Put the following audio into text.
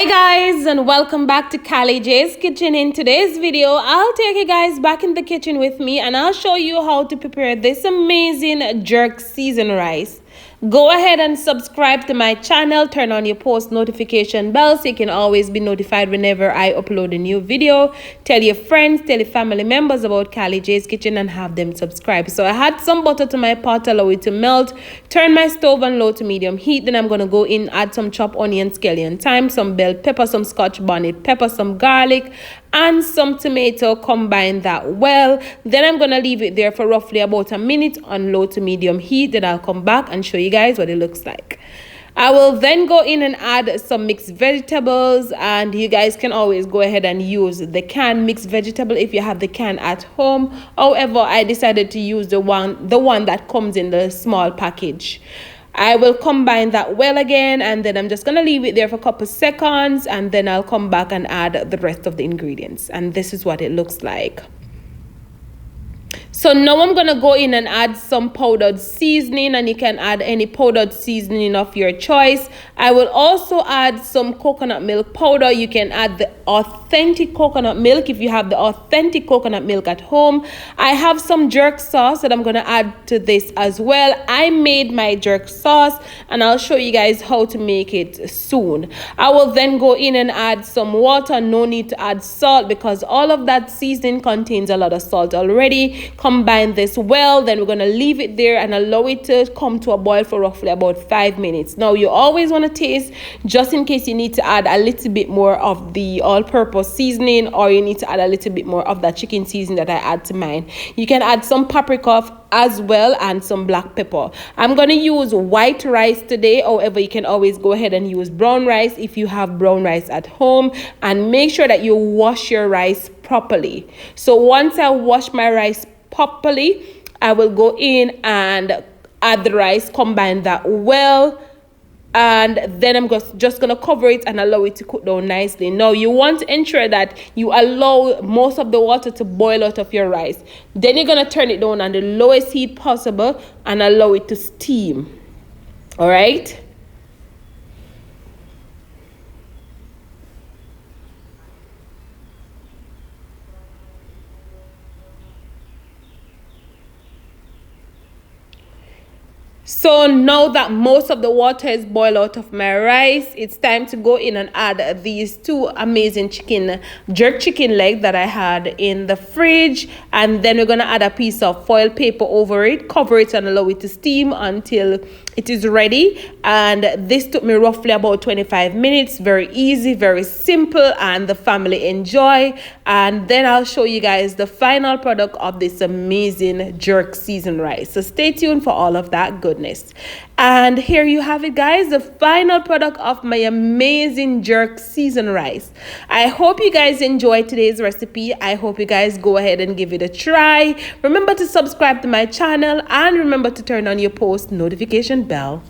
Hi guys, and welcome back to Callie J's Kitchen. In today's video, I'll take you guys back in the kitchen with me and I'll show you how to prepare this amazing jerk seasoned rice. Go ahead and subscribe to my channel, turn on your post notification bell so you can always be notified whenever I upload a new video. Tell your friends, tell your family members about Callie J's Kitchen and have them subscribe. So I had some butter to my pot, allow it to melt, turn my stove on low to medium heat. Then I'm going to go in, add some chopped onion, scallion thyme, some bell pepper, some scotch bonnet pepper, some garlic, and some tomato. Combine that well. Then I'm going to leave it there for roughly about a minute on low to medium heat. Then I'll come back and show you guys what it looks like. I will then go in and add some mixed vegetables, and you guys can always go ahead and use the canned mixed vegetable if you have the can at home. However, I decided to use the one that comes in the small package. I will combine that well again, and then I'm just going to leave it there for a couple seconds, and then I'll come back and add the rest of the ingredients. And this is what it looks like. So now I'm going to go in and add some powdered seasoning, and you can add any powdered seasoning of your choice. I will also add some coconut milk powder. You can add the authentic coconut milk if you have the authentic coconut milk at home. I have some jerk sauce that I'm going to add to this as well. I made my jerk sauce and I'll show you guys how to make it soon. I will then go in and add some water. No need to add salt because all of that seasoning contains a lot of salt already. Combine this well, then we're going to leave it there and allow it to come to a boil for roughly about 5 minutes. Now you always want to taste just in case you need to add a little bit more of the all-purpose seasoning, or you need to add a little bit more of that chicken seasoning that I add to mine. You can add some paprika as well and some black pepper. I'm going to use white rice today. However, you can always go ahead and use brown rice if you have brown rice at home, and make sure that you wash your rice properly. So once I wash my rice properly, I will go in and add the rice, combine that well, and then I'm just going to cover it and allow it to cook down nicely. Now you want to ensure that you allow most of the water to boil out of your rice. Then you're going to turn it down on the lowest heat possible and allow it to steam. All right. So now that most of the water is boiled out of my rice, it's time to go in and add these two amazing jerk chicken leg that I had in the fridge. And then we're going to add a piece of foil paper over it, cover it and allow it to steam until it is ready. And this took me roughly about 25 minutes. Very easy, very simple, and the family enjoy. And then I'll show you guys the final product of this amazing jerk seasoned rice. So stay tuned for all of that goodness. And here you have it, guys, the final product of my amazing jerk seasoned rice. I hope you guys enjoyed today's recipe. I hope you guys go ahead and give it a try. Remember to subscribe to my channel and remember to turn on your post notification bell.